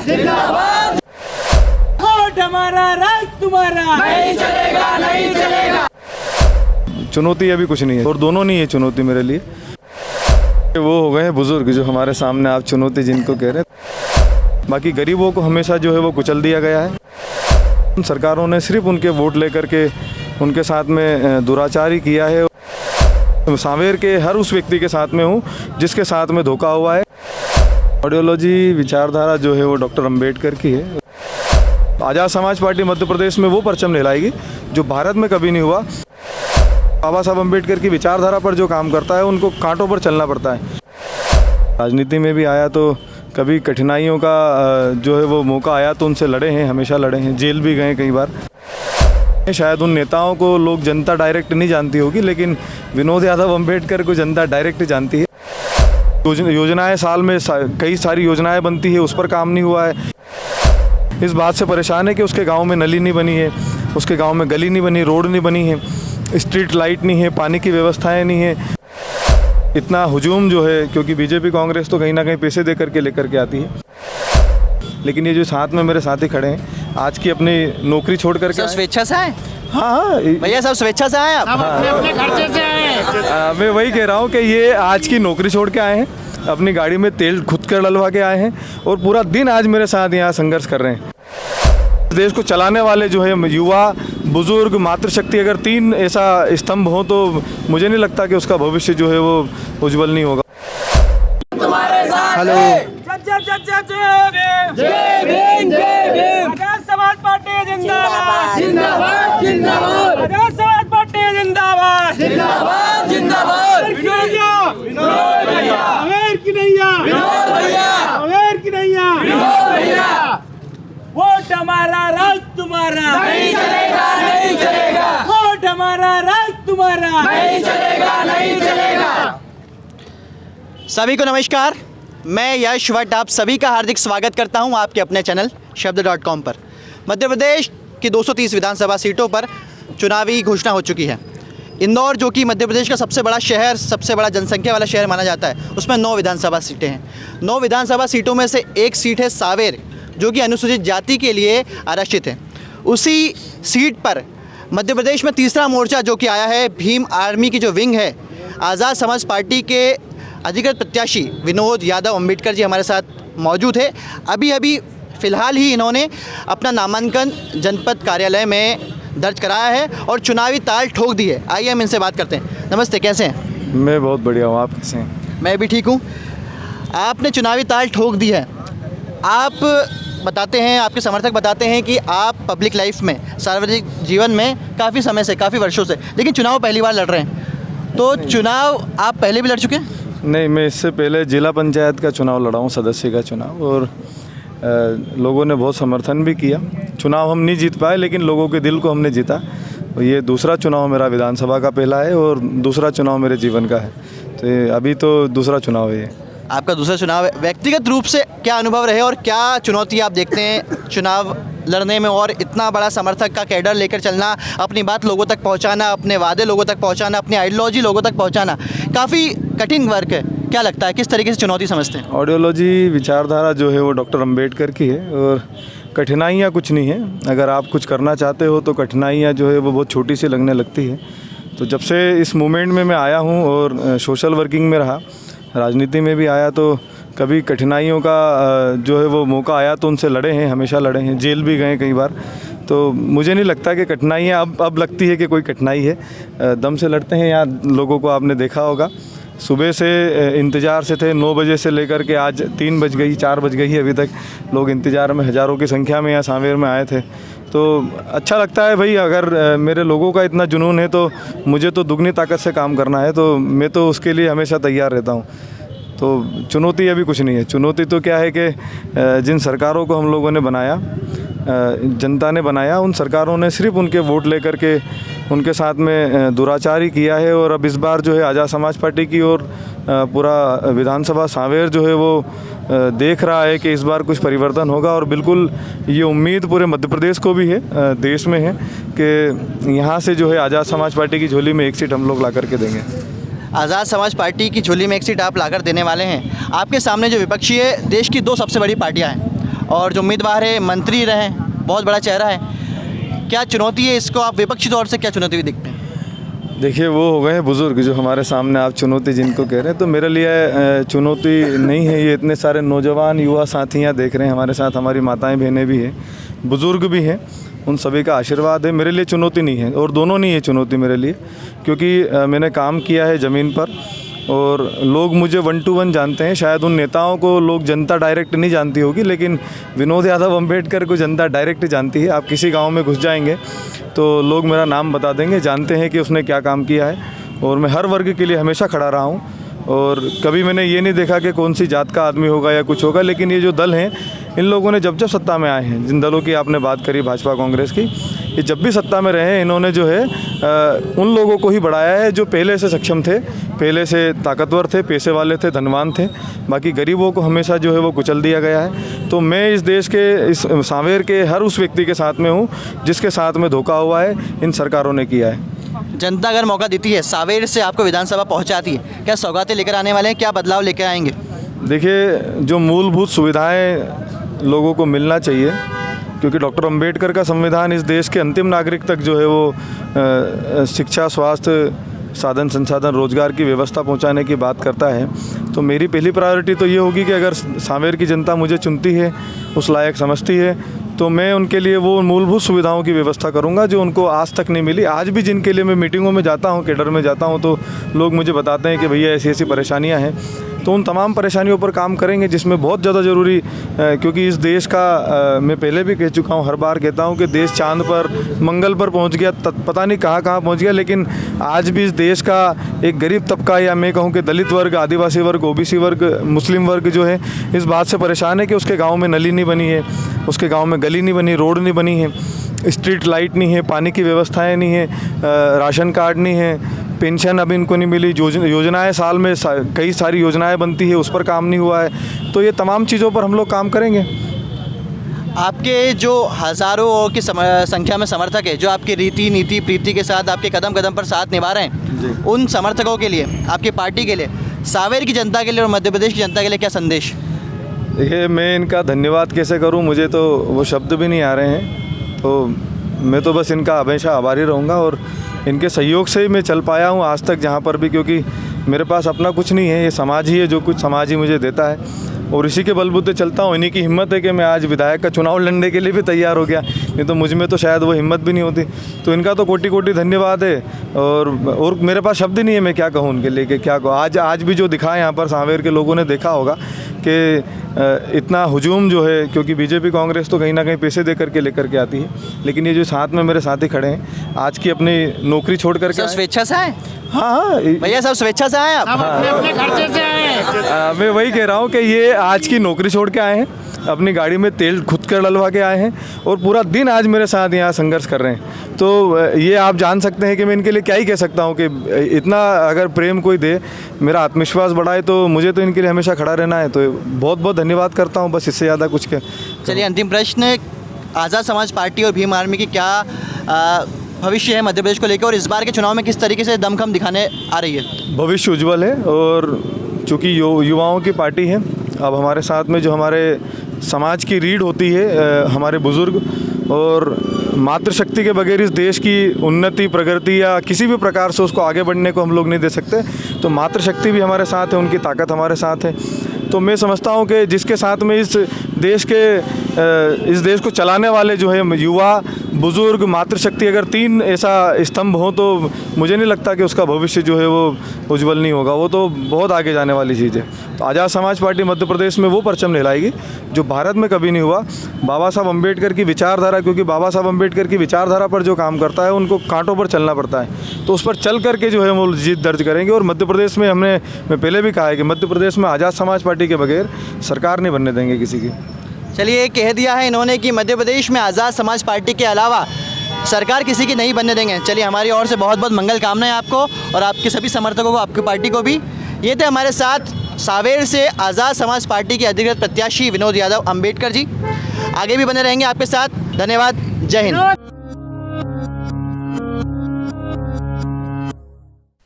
जिंदाबाद। वोट हमारा राज तुम्हारा नहीं चलेगा, नहीं चलेगा। चुनौती अभी कुछ नहीं है और दोनों नहीं है चुनौती मेरे लिए। वो हो गए हैं बुजुर्ग जो हमारे सामने आप चुनौती जिनको कह रहे हैं। बाकी गरीबों को हमेशा जो है वो कुचल दिया गया है। सरकारों ने सिर्फ उनके वोट लेकर के उनके साथ में दुराचार ही किया है। सांवेर के हर उस व्यक्ति के साथ में हूँ जिसके साथ में धोखा हुआ है। आइडियोलॉजी विचारधारा जो है वो डॉक्टर अंबेडकर की है। आज़ाद समाज पार्टी मध्य प्रदेश में वो परचम लहराएगी जो भारत में कभी नहीं हुआ। बाबा साहब अंबेडकर की विचारधारा पर जो काम करता है उनको कांटों पर चलना पड़ता है। राजनीति में भी आया तो कभी कठिनाइयों का जो है वो मौका आया तो उनसे लड़े हैं, हमेशा लड़े हैं, जेल भी गए कई बार। शायद उन नेताओं को लोग जनता डायरेक्ट नहीं जानती होगी, लेकिन विनोद यादव अंबेडकर को जनता डायरेक्ट जानती है। योजनाएं साल में कई सारी योजनाएं बनती है, उस पर काम नहीं हुआ है। इस बात से परेशान है कि उसके गांव में नली नहीं बनी है, उसके गांव में गली नहीं बनी, रोड नहीं बनी है, स्ट्रीट लाइट नहीं है, पानी की व्यवस्थाएं नहीं है। इतना हुजूम जो है, क्योंकि बीजेपी कांग्रेस तो कहीं ना कहीं पैसे दे करके लेकर के आती है, लेकिन ये जो साथ में मेरे साथी खड़े हैं आज की अपनी नौकरी छोड़ करके स्वेच्छा से आए। हाँ भैया सब स्वेच्छा से आए आप? अपने खर्चे से आए। मैं वही कह रहा हूँ कि ये आज की नौकरी छोड़ के आए हैं, अपनी गाड़ी में तेल खुद कर डलवा के आए हैं और पूरा दिन आज मेरे साथ यहाँ संघर्ष कर रहे हैं। देश को चलाने वाले जो है युवा, बुजुर्ग, मातृशक्ति, अगर तीन ऐसा स्तंभ हो तो मुझे नहीं लगता कि उसका भविष्य जो है वो उज्जवल नहीं होगा। हेलो, जय भीम, जय भीम। आज़ाद समाज पार्टी जिंदाबाद, जिंदाबाद, जिंदाबाद। आज़ाद समाज पार्टी जिंदाबाद, जिंदाबाद, जिंदाबाद। विनोद भैया, अवेर की नैया, विनोद भैया, अवेर की नैया, विनोद भैया। वोट हमारा राज तुम्हारा नहीं चलेगा, नहीं चलेगा। वोट हमारा राज तुम्हारा नहीं चलेगा, नहीं चलेगा। सभी को नमस्कार। मैं यश भट्ट आप सभी का हार्दिक स्वागत करता हूं आपके अपने चैनल शब्द.com पर। मध्य प्रदेश की 230 विधानसभा सीटों पर चुनावी घोषणा हो चुकी है। इंदौर जो कि मध्य प्रदेश का सबसे बड़ा शहर, सबसे बड़ा जनसंख्या वाला शहर माना जाता है, उसमें 9 विधानसभा सीटें हैं। 9 विधानसभा सीटों में से एक सीट है सांवेर, जो कि अनुसूचित जाति के लिए आरक्षित है। उसी सीट पर मध्य प्रदेश में तीसरा मोर्चा जो कि आया है, भीम आर्मी की जो विंग है, आज़ाद समाज पार्टी के अधिकृत प्रत्याशी विनोद यादव अंबेडकर जी हमारे साथ मौजूद है। अभी फ़िलहाल ही इन्होंने अपना नामांकन जनपद कार्यालय में दर्ज कराया है और चुनावी ताल ठोक दी है। आइए हम इनसे बात करते हैं। नमस्ते, कैसे हैं? मैं बहुत बढ़िया हूँ, आप कैसे हैं? मैं भी ठीक हूँ। आपने चुनावी ताल ठोक दी है। आप बताते हैं, आपके समर्थक बताते हैं कि आप पब्लिक लाइफ में, सार्वजनिक जीवन में काफ़ी समय से, काफ़ी वर्षों से, लेकिन चुनाव पहली बार लड़ रहे हैं। तो चुनाव आप पहले भी लड़ चुके हैं? नहीं, मैं इससे पहले जिला पंचायत का चुनाव लड़ा हूँ, सदस्य का चुनाव, और लोगों ने बहुत समर्थन भी किया। चुनाव हम नहीं जीत पाए, लेकिन लोगों के दिल को हमने जीता। ये दूसरा चुनाव मेरा विधानसभा का पहला है और दूसरा चुनाव मेरे जीवन का है। तो अभी तो दूसरा चुनाव है ये। आपका दूसरा चुनाव है। व्यक्तिगत रूप से क्या अनुभव रहे और क्या चुनौती आप देखते हैं चुनाव लड़ने में, और इतना बड़ा समर्थक का कैडर लेकर चलना, अपनी बात लोगों तक पहुंचाना, अपने वादे लोगों तक पहुंचाना, अपनी आइडियोलॉजी लोगों तक पहुंचाना, काफ़ी कठिन वर्क है। क्या लगता है, किस तरीके से चुनौती समझते हैं? आइडियोलॉजी विचारधारा जो है वो डॉक्टर अंबेडकर की है और कठिनाइयाँ कुछ नहीं है। अगर आप कुछ करना चाहते हो तो कठिनाइयाँ जो है वो बहुत छोटी सी लगने लगती है। तो जब से इस मूवमेंट में मैं आया हूँ और सोशल वर्किंग में रहा, राजनीति में भी आया, तो कभी कठिनाइयों का जो है वो मौका आया तो उनसे लड़े हैं, हमेशा लड़े हैं, जेल भी गए कई बार। तो मुझे नहीं लगता कि कठिनाइयाँ अब लगती है कि कोई कठिनाई है। दम से लड़ते हैं। यहाँ लोगों को आपने देखा होगा, सुबह से इंतज़ार से थे, 9 बजे से लेकर के आज 3 बज गई, 4 बज गई, अभी तक लोग इंतज़ार में हज़ारों की संख्या में यहाँ सांवेर में आए थे। तो अच्छा लगता है भाई, अगर मेरे लोगों का इतना जुनून है तो मुझे तो दुगनी ताकत से काम करना है, तो मैं तो उसके लिए हमेशा तैयार रहता हूँ। तो चुनौती अभी कुछ नहीं है। चुनौती तो क्या है कि जिन सरकारों को हम लोगों ने बनाया, जनता ने बनाया, उन सरकारों ने सिर्फ उनके वोट लेकर के उनके साथ में दुराचार ही किया है। और अब इस बार जो है आज़ाद समाज पार्टी की और पूरा विधानसभा सांवेर जो है वो देख रहा है कि इस बार कुछ परिवर्तन होगा। और बिल्कुल ये उम्मीद पूरे मध्य प्रदेश को भी है, देश में है, कि यहाँ से जो है आज़ाद समाज पार्टी की झोली में एक सीट हम लोग ला करके देंगे। आज़ाद समाज पार्टी की झोली में एक सीट आप लाकर देने वाले हैं। आपके सामने जो विपक्षी है, देश की 2 सबसे बड़ी पार्टियां हैं, और जो उम्मीदवार है मंत्री रहे, बहुत बड़ा चेहरा है, क्या चुनौती है इसको, आप विपक्षी तौर से क्या चुनौती भी दिखते हैं? देखिए, वो हो गए हैं बुज़ुर्ग जो हमारे सामने आप चुनौती जिनको कह रहे हैं, तो मेरे लिए चुनौती नहीं है। ये इतने सारे नौजवान युवा साथियाँ देख रहे हैं हमारे साथ, हमारी माताएं बहनें भी हैं, बुज़ुर्ग भी हैं, उन सभी का आशीर्वाद है। मेरे लिए चुनौती नहीं है, और दोनों नहीं है चुनौती मेरे लिए, क्योंकि मैंने काम किया है ज़मीन पर और लोग मुझे 1 to 1 जानते हैं। शायद उन नेताओं को लोग जनता डायरेक्ट नहीं जानती होगी, लेकिन विनोद यादव अम्बेडकर को जनता डायरेक्ट जानती है। आप किसी गांव में घुस जाएंगे तो लोग मेरा नाम बता देंगे, जानते हैं कि उसने क्या काम किया है। और मैं हर वर्ग के लिए हमेशा खड़ा रहा हूँ, और कभी मैंने ये नहीं देखा कि कौन सी जात का आदमी होगा या कुछ होगा। लेकिन ये जो दल हैं, इन लोगों ने जब जब सत्ता में आए हैं, जिन दलों की आपने बात करी भाजपा कांग्रेस की, ये जब भी सत्ता में रहे, इन्होंने जो है उन लोगों को ही बढ़ाया है जो पहले से सक्षम थे, पहले से ताकतवर थे, पैसे वाले थे, धनवान थे। बाकी गरीबों को हमेशा जो है वो कुचल दिया गया है। तो मैं इस देश के, इस सांवेर के हर उस व्यक्ति के साथ में हूँ जिसके साथ में धोखा हुआ है इन सरकारों ने किया है। जनता अगर मौका देती है, सांवेर से आपको विधानसभा पहुंचाती है, क्या सौगातें लेकर आने वाले हैं, क्या बदलाव लेकर आएंगे? देखिए, जो मूलभूत सुविधाएं लोगों को मिलना चाहिए, क्योंकि डॉक्टर अंबेडकर का संविधान इस देश के अंतिम नागरिक तक जो है वो शिक्षा, स्वास्थ्य, साधन संसाधन, रोजगार की व्यवस्था पहुंचाने की बात करता है। तो मेरी पहली प्रायोरिटी तो ये होगी कि अगर सांवेर की जनता मुझे चुनती है, उस लायक समझती है, तो मैं उनके लिए वो मूलभूत सुविधाओं की व्यवस्था करूंगा जो उनको आज तक नहीं मिली। आज भी जिनके लिए मैं मीटिंगों में जाता हूं, केडर में जाता हूं, तो लोग मुझे बताते हैं कि भैया ऐसी ऐसी परेशानियां हैं। तो उन तमाम परेशानियों पर काम करेंगे, जिसमें बहुत ज़्यादा ज़रूरी, क्योंकि इस देश का मैं पहले भी कह चुका हूँ, हर बार कहता हूँ कि देश चांद पर, मंगल पर पहुँच गया, पता नहीं कहाँ कहाँ पहुँच गया, लेकिन आज भी इस देश का एक गरीब तबका, या मैं कहूँ कि दलित वर्ग, आदिवासी वर्ग, ओबीसी वर्ग, मुस्लिम वर्ग जो है, इस बात से परेशान है कि उसके गाँव में नली नहीं बनी है, उसके गाँव में गली नहीं बनी, रोड नहीं बनी है, स्ट्रीट लाइट नहीं है, पानी की व्यवस्थाएँ नहीं है, राशन कार्ड नहीं है, पेंशन अभी इनको नहीं मिली, योजनाएं साल में कई सारी योजनाएं बनती है, उस पर काम नहीं हुआ है। तो ये तमाम चीज़ों पर हम लोग काम करेंगे। आपके जो हज़ारों की संख्या में समर्थक है, जो आपकी रीति नीति प्रीति के साथ आपके कदम कदम पर साथ निभा रहे हैं, उन समर्थकों के लिए, आपकी पार्टी के लिए, सांवेर की जनता के लिए और मध्य प्रदेश की जनता के लिए क्या संदेश? देखिए, मैं इनका धन्यवाद कैसे करूं, मुझे तो वो शब्द भी नहीं आ रहे हैं। तो मैं तो बस इनका हमेशा आभारी रहूँगा, और इनके सहयोग से ही मैं चल पाया हूँ आज तक जहाँ पर भी, क्योंकि मेरे पास अपना कुछ नहीं है, ये समाज ही है, जो कुछ समाज ही मुझे देता है, और इसी के बलबूते चलता हूँ। इन्हीं की हिम्मत है कि मैं आज विधायक का चुनाव लड़ने के लिए भी तैयार हो गया, नहीं तो मुझ में तो शायद वो हिम्मत भी नहीं होती। तो इनका तो कोटि कोटि धन्यवाद है, और मेरे पास शब्द ही नहीं है, मैं क्या कहूँ उनके लिए कि क्या कहूँ। आज भी जो दिखा है यहाँ पर, सांवेर के लोगों ने देखा होगा कि इतना हुजूम जो है, क्योंकि बीजेपी कांग्रेस तो कहीं ना कहीं पैसे दे करके लेकर के आती है, लेकिन ये जो साथ में मेरे साथी खड़े हैं, आज की अपनी नौकरी छोड़ करके स्वेच्छा से आए? हाँ भैया, सब स्वेच्छा से आए आप? अपने खर्चे से आए। मैं वही कह रहा हूँ कि ये आज की नौकरी छोड़ के आए हैं, अपनी गाड़ी में तेल खुद कर डलवा के आए हैं, और पूरा दिन आज मेरे साथ यहाँ संघर्ष कर रहे हैं। तो ये आप जान सकते हैं कि मैं इनके लिए क्या ही कह सकता हूँ, कि इतना अगर प्रेम कोई दे, मेरा आत्मविश्वास बढ़ाए, तो मुझे तो इनके लिए हमेशा खड़ा रहना है। तो बहुत बहुत धन्यवाद करता हूँ, बस इससे ज़्यादा कुछ के। चलिए, अंतिम प्रश्न, आज़ाद समाज पार्टी और भीम आर्मी की क्या भविष्य है मध्य प्रदेश को लेकर, और इस बार के चुनाव में किस तरीके से दमखम दिखाने आ रही है? भविष्य उज्जवल है, और चूँकि युवाओं की पार्टी है, अब हमारे साथ में जो हमारे समाज की रीढ़ होती है, हमारे बुज़ुर्ग, और मातृशक्ति के बगैर इस देश की उन्नति, प्रगति या किसी भी प्रकार से उसको आगे बढ़ने को हम लोग नहीं दे सकते। तो मातृशक्ति भी हमारे साथ है, उनकी ताकत हमारे साथ है। तो मैं समझता हूँ कि जिसके साथ में इस देश को चलाने वाले जो है युवा, बुज़ुर्ग, मातृशक्ति, अगर तीन ऐसा स्तंभ हो, तो मुझे नहीं लगता कि उसका भविष्य जो है वो उज्जवल नहीं होगा। वो तो बहुत आगे जाने वाली चीज़ है। तो आज़ाद समाज पार्टी मध्य प्रदेश में वो परचम लहराएगी जो भारत में कभी नहीं हुआ। बाबा साहब अम्बेडकर की विचारधारा, क्योंकि बाबा साहब अम्बेडकर की विचारधारा पर जो काम करता है, उनको कांटों पर चलना पड़ता है, तो उस पर चल करके जो है वो जीत दर्ज करेंगे। और मध्य प्रदेश में मैं पहले भी कहा है कि मध्य प्रदेश में आज़ाद समाज पार्टी के बगैर सरकार नहीं बनने देंगे किसी की। चलिए, कह दिया है इन्होंने कि मध्य प्रदेश में आज़ाद समाज पार्टी के अलावा सरकार किसी की नहीं बनने देंगे। चलिए, हमारी ओर से बहुत बहुत मंगल कामनाएं आपको और आपके सभी समर्थकों को, आपकी पार्टी को भी। ये थे हमारे साथ सांवेर से आज़ाद समाज पार्टी के अधिकृत प्रत्याशी विनोद यादव अम्बेडकर जी। आगे भी बने रहेंगे आपके साथ। धन्यवाद। जय हिंद।